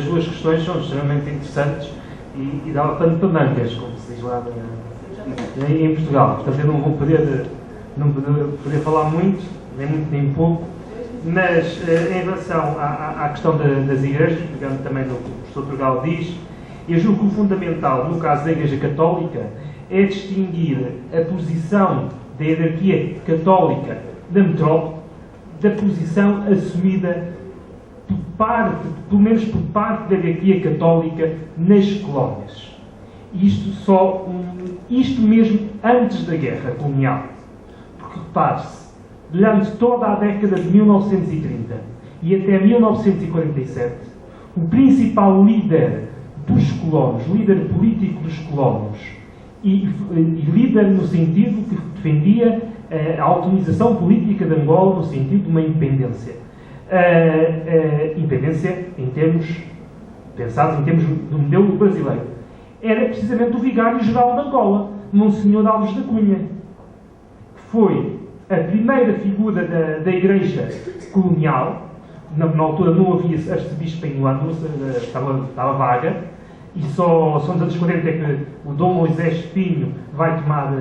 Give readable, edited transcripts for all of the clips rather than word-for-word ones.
duas questões são extremamente interessantes e dava pano para mangas, como se diz lá em Portugal. Portanto, eu não vou poder falar muito nem pouco, mas em relação à questão das igrejas, pegando também no que o professor Turgal diz, eu julgo que o fundamental, no caso da Igreja Católica, é distinguir a posição da hierarquia católica da metrópole da posição assumida pelo menos por parte da hierarquia católica nas colónias. Isto mesmo antes da guerra colonial. Porque repare-se, durante toda a década de 1930 e até 1947, o principal líder dos colonos, líder político dos colonos, e líder no sentido que defendia a autonomização política de Angola no sentido de uma independência. Independência pensados em termos do modelo brasileiro. Era precisamente o vigário-geral de Angola, Monsenhor Alves da Cunha, que foi a primeira figura da Igreja colonial. Na altura não havia arcebispo em Luanda, estava vaga, e só nos anos 40 é que o Dom Moisés Pinho vai tomar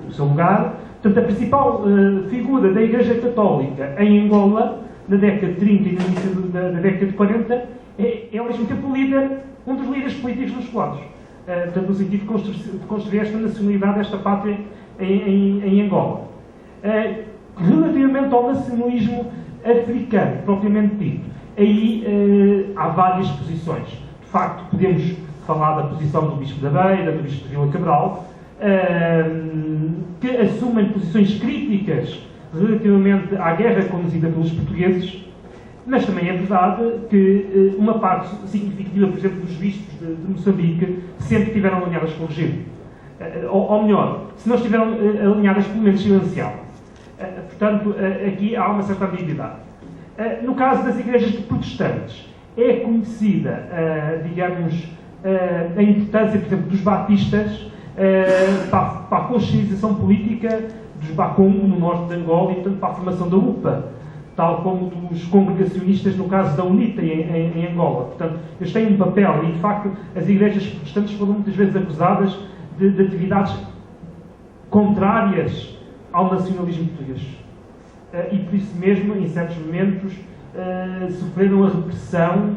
o seu lugar. Portanto, a principal figura da Igreja Católica em Angola, na década de 30 e no início da década de 40, é ao mesmo tempo um dos líderes políticos dos colonos. Portanto, no sentido de construir esta nacionalidade, esta pátria em Angola. Relativamente ao nacionalismo africano, propriamente dito, aí há várias posições. De facto, podemos falar da posição do Bispo da Beira, do Bispo de Vila Cabral, que assumem posições críticas relativamente à guerra conduzida pelos portugueses, mas também é verdade que uma parte significativa, por exemplo, dos bispos de Moçambique sempre estiveram alinhadas com o regime. Ou melhor, se não estiveram alinhadas, pelo menos silenciavam. Portanto, aqui há uma certa ambiguidade. No caso das igrejas protestantes, é conhecida, a importância, por exemplo, dos batistas para a consciencialização política dos Bakongo, no norte de Angola, e, portanto, para a formação da UPA, tal como dos congregacionistas, no caso da UNITA, em Angola. Portanto, eles têm um papel, e, de facto, as igrejas protestantes foram muitas vezes acusadas de atividades contrárias ao nacionalismo português. E, por isso mesmo, em certos momentos, sofreram a repressão,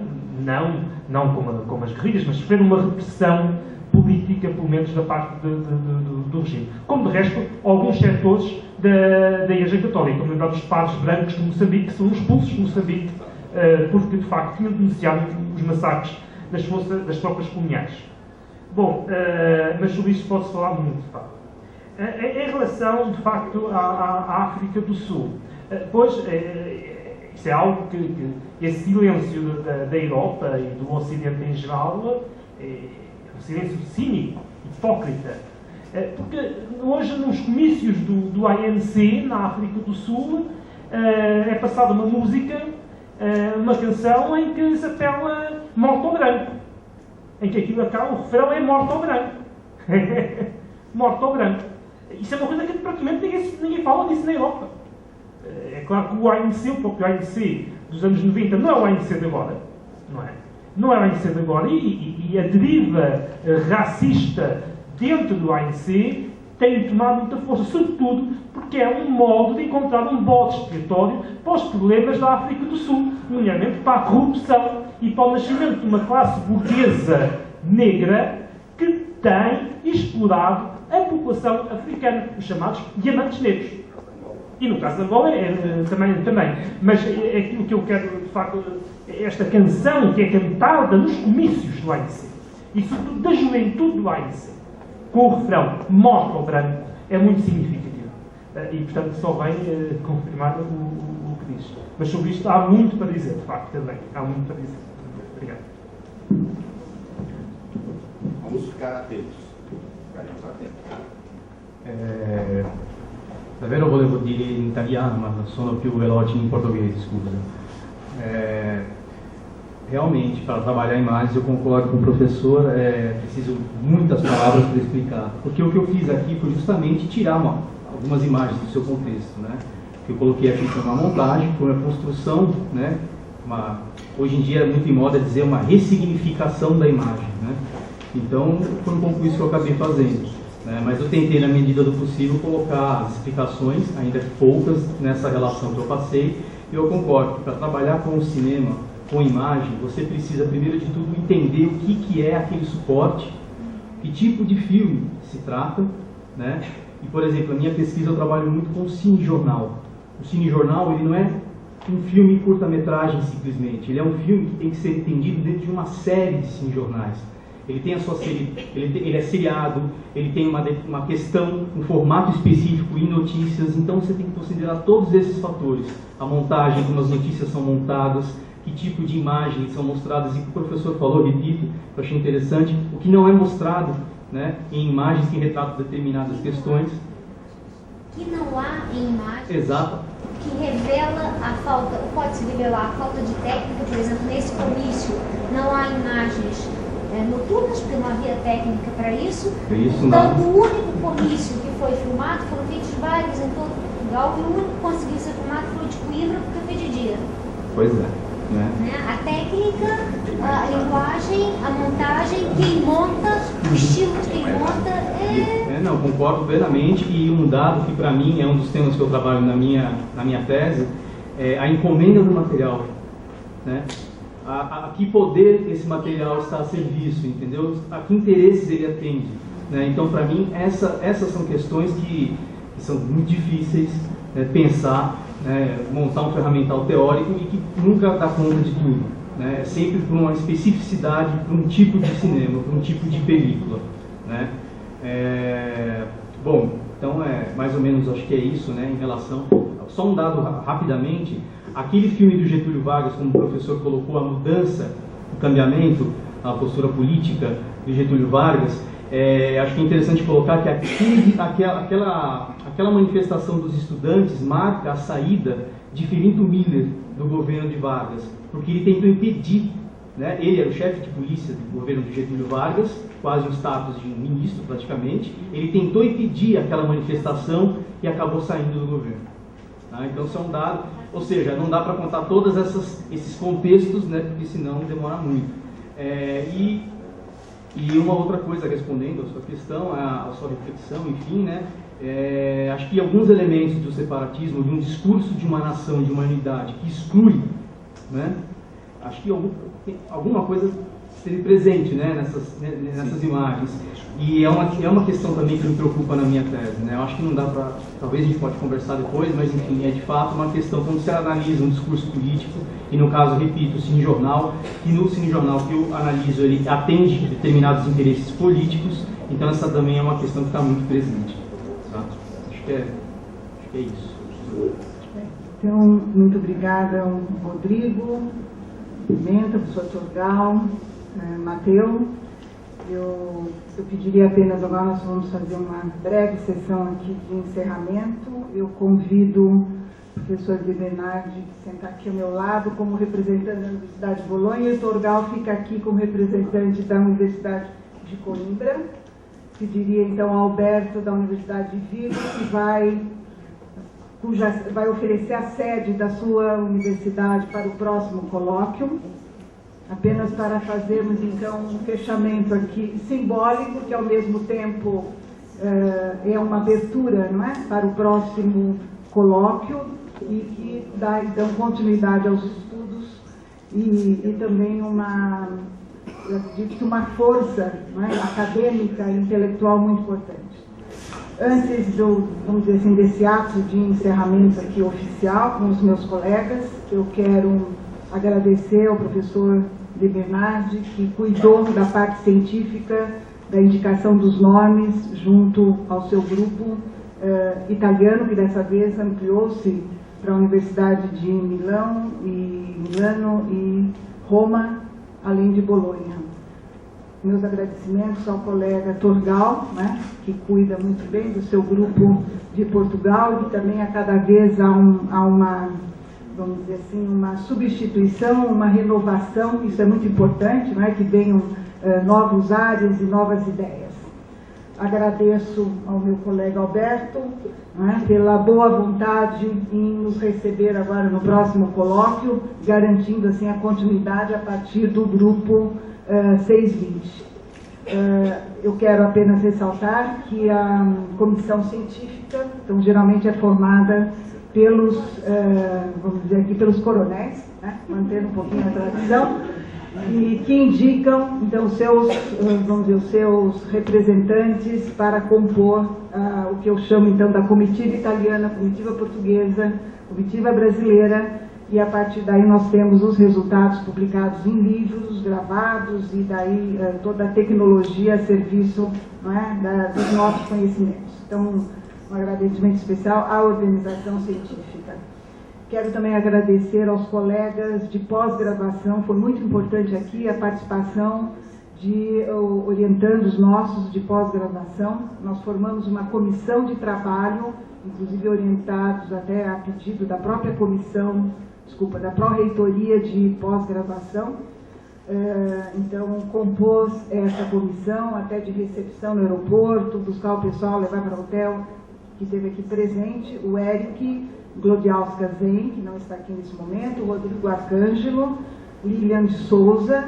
não como as guerrilhas, mas sofreram uma repressão política, pelo menos da parte do regime. Como, de resto, alguns setores da Igreja Católica, como lembrar dos padres brancos de Moçambique, que são expulsos de Moçambique, porque, de facto, tinham denunciado os massacres das tropas coloniais. Bom, mas sobre isso pode-se falar muito, de facto. Em relação, de facto, à África do Sul, pois, isso é algo que esse silêncio da Europa e do Ocidente em geral um silêncio cínico, hipócrita. Porque hoje, nos comícios do ANC, na África do Sul, é passada uma música, uma canção em que se apela morto ao branco. Em que aquilo acaba, o refrão é morto ao branco. Morto ao branco. Isso é uma coisa que praticamente ninguém fala disso na Europa. É claro que o ANC, o próprio ANC dos anos 90, não é o ANC de agora. Não é? Não é o ANC de agora. E a deriva racista dentro do ANC tem tomado muita força, sobretudo porque é um modo de encontrar um bode expiatório para os problemas da África do Sul, nomeadamente para a corrupção e para o nascimento de uma classe burguesa negra que tem explorado a população africana, os chamados diamantes negros. E no caso de Angola também. Mas é aquilo que eu quero, de facto, esta canção que é cantada nos comícios do ANC, e sobretudo da juventude do ANC, com o refrão morto ao branco, é muito significativo. E, portanto, só vem confirmar o que diz. Mas sobre isto há muito para dizer, de facto, também. Há muito para dizer. Obrigado. Vamos ficar atentos. Davvero volevo dire in italiano, ma sono più veloce in portoghese, scusa. Realmente, para trabalhar imagens, eu concordo com o professor, preciso muitas palavras para explicar. Porque o que eu fiz aqui foi justamente tirar algumas imagens do seu contexto, né? Que eu coloquei aqui foi uma montagem, foi uma construção, né? hoje em dia é muito em moda dizer uma ressignificação da imagem, né? Então, foi um pouco isso que eu acabei fazendo, né? Mas eu tentei, na medida do possível, colocar as explicações, ainda que poucas, nessa relação que eu passei. E eu concordo que para trabalhar com o cinema, com imagem, você precisa, primeiro de tudo, entender o que é aquele suporte, que tipo de filme se trata, né? E, por exemplo, a minha pesquisa eu trabalho muito com o cinejornal. O cinejornal, ele não é um filme curta-metragem simplesmente, ele é um filme que tem que ser entendido dentro de uma série de cinejornais. Ele tem a sua série, ele é seriado, ele tem uma questão, um formato específico em notícias, então você tem que considerar todos esses fatores. A montagem, como as notícias são montadas, que tipo de imagens são mostradas, e o que o professor falou, repito, eu achei interessante, o que não é mostrado, né, em imagens que retratam determinadas questões. Que não há em imagens. Exato. Que revela a falta, pode-se revelar a falta de técnica, por exemplo, nesse comício não há imagens noturnas, porque não havia técnica para isso. Então, o único comício que foi filmado, foram feitos vários em todo Portugal, e o único que conseguiu ser filmado foi o de Coimbra, porque foi de dia. Pois é. Né? A técnica, a linguagem, a montagem, quem monta, o estilo de quem monta Não, concordo plenamente, e um dado que para mim é um dos temas que eu trabalho na minha tese, é a encomenda do material, né? A que poder esse material está a serviço, entendeu? A que interesses ele atende, né? Então, para mim, essas são questões que são muito difíceis, né, pensar, né, montar um ferramental teórico e que nunca dá conta de tudo, né? É sempre por uma especificidade, por um tipo de cinema, por um tipo de película, né? Bom, então mais ou menos acho que é isso, né, em relação, só um dado rapidamente, aquele filme do Getúlio Vargas, como o professor colocou, a mudança, o cambiamento, a postura política de Getúlio Vargas, acho que é interessante colocar que aquela manifestação dos estudantes marca a saída de Filinto Miller do governo de Vargas, porque ele tentou impedir, né, ele era o chefe de polícia do governo de Getúlio Vargas, quase um status de um ministro praticamente, ele tentou impedir aquela manifestação e acabou saindo do governo. Tá? Então isso é um dado, ou seja, não dá para contar todos esses contextos, né, porque senão demora muito. E uma outra coisa, respondendo a sua questão, a sua reflexão, enfim, né, acho que alguns elementos do separatismo, de um discurso de uma nação, de uma unidade que exclui, né, acho que alguma coisa esteve presente, né, nessas imagens. E é uma questão também que me preocupa na minha tese, né? Eu acho que não dá para, talvez a gente pode conversar depois, mas enfim, é de fato uma questão quando se analisa um discurso político, e no caso, repito, o cinejornal, e no cinejornal que eu analiso, ele atende determinados interesses políticos, então essa também é uma questão que está muito presente. Tá? Acho que é isso. Então, muito obrigada ao Rodrigo, Pimenta, professor Torgal, Mateu. Eu pediria apenas, agora nós vamos fazer uma breve sessão aqui de encerramento. Eu convido o professor de Bernardi que sentar aqui ao meu lado como representante da Universidade de Bolonha, e o Torgal fica aqui como representante da Universidade de Coimbra. Pediria então ao Alberto da Universidade de Vigo, que vai oferecer a sede da sua universidade para o próximo colóquio. Apenas para fazermos então um fechamento aqui simbólico, que ao mesmo tempo é uma abertura, não é, para o próximo colóquio, e que dá então continuidade aos estudos e também uma força, não é, acadêmica e intelectual muito importante. Antes vamos dizer assim, desse ato de encerramento aqui oficial com os meus colegas, eu quero agradecer ao professor de Bernardi, que cuidou da parte científica, da indicação dos nomes, junto ao seu grupo italiano, que dessa vez ampliou-se para a Universidade de Milano e Roma, além de Bolonha. Meus agradecimentos ao colega Torgal, né, que cuida muito bem do seu grupo de Portugal, e também a cada vez há uma, vamos dizer assim, uma substituição, uma renovação, isso é muito importante, não é? Que venham novos ares e novas ideias. agradeço ao meu colega Alberto, né, pela boa vontade em nos receber agora no próximo colóquio, garantindo assim a continuidade a partir do grupo 620. Eu quero apenas ressaltar que a comissão científica, então, geralmente é formada pelos, vamos dizer aqui, pelos coronéis, né, mantendo um pouquinho a tradição, e que indicam, então, vamos dizer, os seus representantes para compor o que eu chamo, então, da comitiva italiana, comitiva portuguesa, comitiva brasileira, e a partir daí nós temos os resultados publicados em livros, gravados, e daí toda a tecnologia a serviço, não é, dos nossos conhecimentos. Então, um agradecimento especial à organização científica. Quero também agradecer aos colegas de pós-graduação, foi muito importante aqui a participação de orientandos nossos de pós-graduação. Nós formamos uma comissão de trabalho, inclusive orientados até a pedido da própria comissão, da pró-reitoria de pós-graduação. Então, compôs essa comissão até de recepção no aeroporto, buscar o pessoal, levar para o hotel, que esteve aqui presente, o Eric Glodiauskas-Zen, que não está aqui nesse momento, o Rodrigo Arcângelo, Lilian de Souza,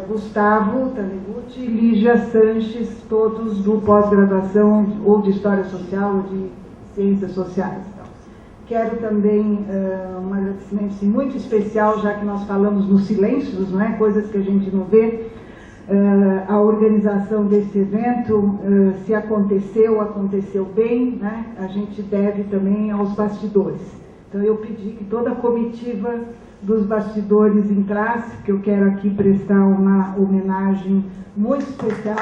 Gustavo Taneguchi e Lígia Sanches, todos do pós-graduação ou de História Social ou de Ciências Sociais. Então, quero também um agradecimento muito especial, já que nós falamos nos silêncios, não é? Coisas que a gente não vê. A organização desse evento, se aconteceu bem, né? A gente deve também aos bastidores. Então eu pedi que toda a comitiva dos bastidores entrasse, porque eu quero aqui prestar uma homenagem muito especial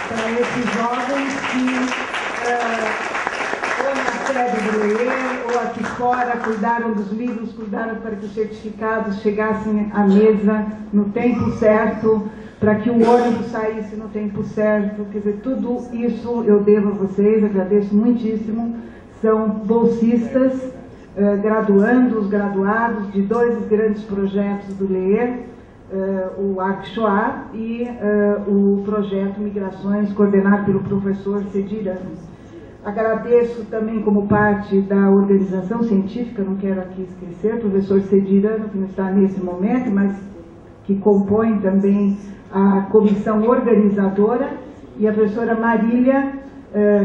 para esses jovens que ou na sede do Leer ou aqui fora cuidaram dos livros, cuidaram para que os certificados chegassem à mesa no tempo certo, para que o ônibus saísse no tempo certo. Quer dizer, tudo isso eu devo a vocês, agradeço muitíssimo. São bolsistas, graduandos, graduados de dois grandes projetos do Leer, o ArcShoah e o projeto Migrações, coordenado pelo professor Cedirano. Agradeço também, como parte da organização científica, não quero aqui esquecer, o professor Cedirano, que não está nesse momento, mas que compõe também a comissão organizadora, e a professora Marília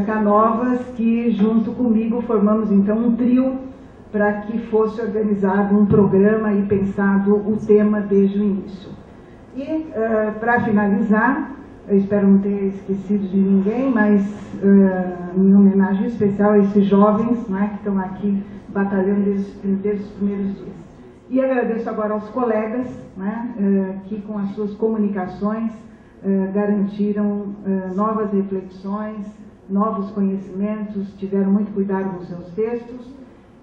Canovas, que junto comigo formamos então um trio para que fosse organizado um programa e pensado o tema desde o início. E para finalizar, eu espero não ter esquecido de ninguém, mas em homenagem especial a esses jovens, não é, que estão aqui batalhando desde os primeiros dias. E agradeço agora aos colegas, né, que com as suas comunicações garantiram novas reflexões, novos conhecimentos, tiveram muito cuidado com os seus textos,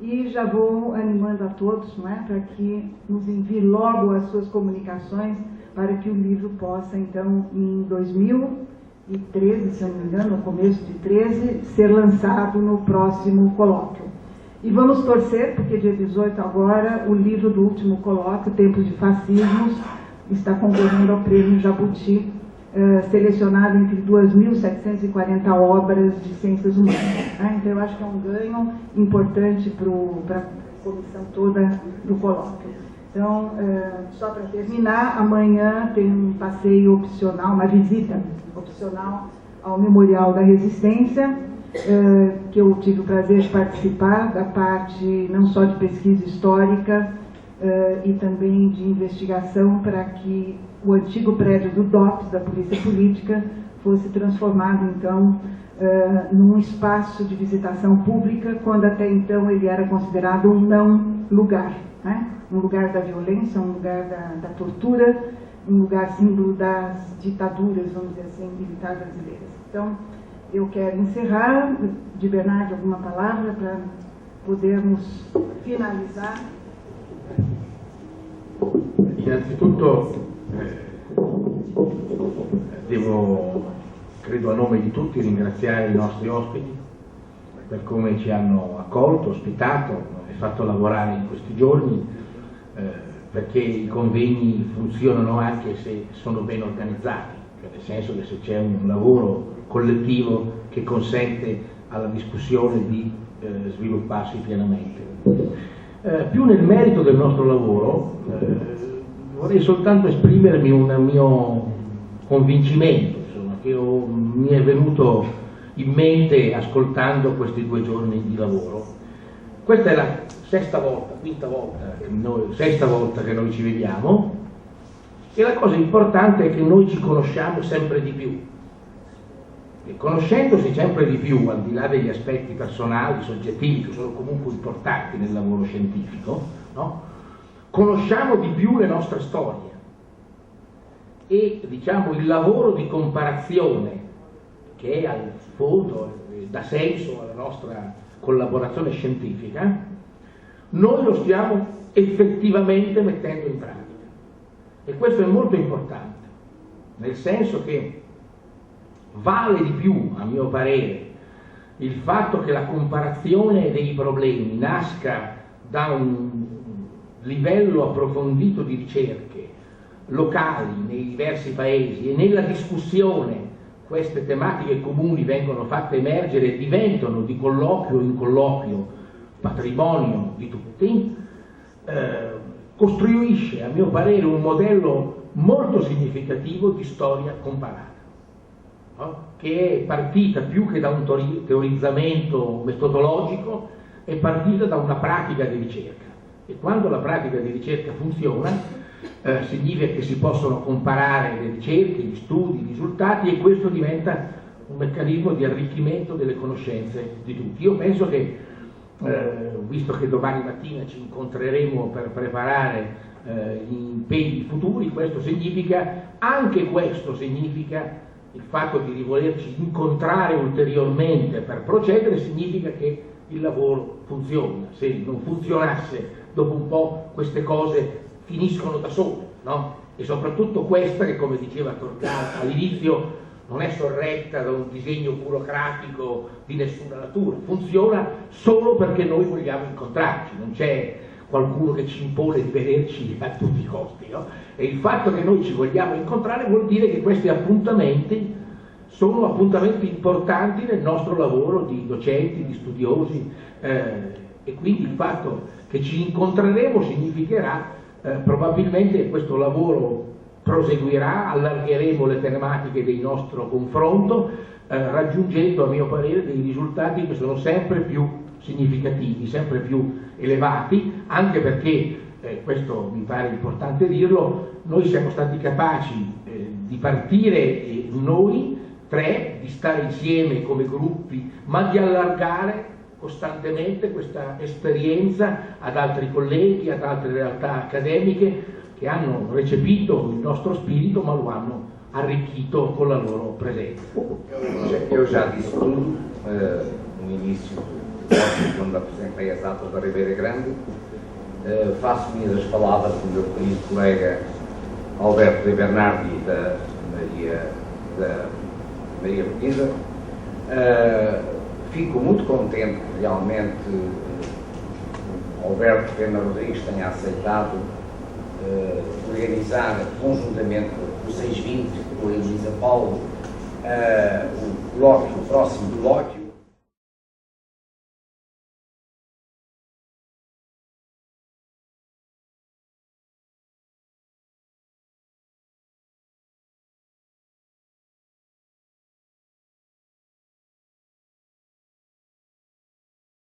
e já vou animando a todos, não é, para que nos enviem logo as suas comunicações, para que o livro possa, então, em 2013, se eu não me engano, no começo de 2013, ser lançado no próximo colóquio. E vamos torcer, porque dia 18 agora, o livro do último colóquio, Tempos de Fascismos, está concorrendo ao Prêmio Jabuti, selecionado entre 2.740 obras de ciências humanas. Então eu acho que é um ganho importante para a comissão toda do colóquio. Então, só para terminar, amanhã tem um passeio opcional, uma visita opcional ao Memorial da Resistência, que eu tive o prazer de participar, da parte não só de pesquisa histórica e também de investigação, para que o antigo prédio do DOPS, da Polícia Política, fosse transformado então num espaço de visitação pública, quando até então ele era considerado um não lugar, né? Um lugar da violência, um lugar da tortura, um lugar símbolo das ditaduras, vamos dizer assim, militares brasileiras. Então, eu quero encerrar. De Bernardo, alguma palavra para podermos finalizar? Innanzitutto devo, credo a nome di tutti, ringraziare i nostri ospiti per come ci hanno accolto, ospitato e fatto lavorare in questi giorni, perché i convegni funzionano anche se sono ben organizzati, cioè nel senso che se c'è un lavoro collettivo che consente alla discussione di svilupparsi pienamente. Più nel merito del nostro lavoro, vorrei soltanto esprimermi un mio convincimento, insomma, che mi è venuto in mente ascoltando questi 2 giorni di lavoro. Questa è la sesta volta che noi ci vediamo, e la cosa importante è che noi ci conosciamo sempre di più. E conoscendosi sempre di più, al di là degli aspetti personali, soggettivi, che sono comunque importanti nel lavoro scientifico, no? Conosciamo di più le nostre storie e, diciamo, il lavoro di comparazione che è al fondo dà senso alla nostra collaborazione scientifica, noi lo stiamo effettivamente mettendo in pratica, e questo è molto importante, nel senso che vale di più, a mio parere, il fatto che la comparazione dei problemi nasca da un livello approfondito di ricerche locali nei diversi paesi, e nella discussione queste tematiche comuni vengono fatte emergere e diventano di colloquio in colloquio patrimonio di tutti, costruisce, a mio parere, un modello molto significativo di storia comparata, no? Che è partita più che da un teorizzamento metodologico, è partita da una pratica di ricerca, e quando la pratica di ricerca funziona significa che si possono comparare le ricerche, gli studi, i risultati, e questo diventa un meccanismo di arricchimento delle conoscenze di tutti. Io penso che, visto che domani mattina ci incontreremo per preparare gli impegni futuri, questo significa il fatto di volerci incontrare ulteriormente per procedere, significa che il lavoro funziona. Se non funzionasse, dopo un po' queste cose finiscono da sole, no? E soprattutto questa, che come diceva Torgata all'inizio, non è sorretta da un disegno burocratico di nessuna natura, funziona solo perché noi vogliamo incontrarci, non c'è qualcuno che ci impone di vederci a tutti i costi, no? E il fatto che noi ci vogliamo incontrare vuol dire che questi appuntamenti sono appuntamenti importanti nel nostro lavoro di docenti, di studiosi, e quindi il fatto che ci incontreremo significherà probabilmente che questo lavoro proseguirà, allargheremo le tematiche del nostro confronto, raggiungendo, a mio parere, dei risultati che sono sempre più significativi, sempre più elevati, anche perché, questo mi pare importante dirlo, noi siamo stati capaci di partire noi tre, di stare insieme come gruppi, ma di allargare costantemente questa esperienza ad altri colleghi, ad altre realtà accademiche che hanno recepito il nostro spirito, ma lo hanno arricchito con la loro presenza. Eu já disse tudo no início, quando apresentei as atas da Ribeira Grande. Faço minhas as palavras do meu querido colega Alberto de Bernardi e da Maria Betida. Fico muito contente que realmente Alberto Pena Rodrigues tenha aceitado organizar conjuntamente com o 620, com a Elisa Paulo, o próximo colóquio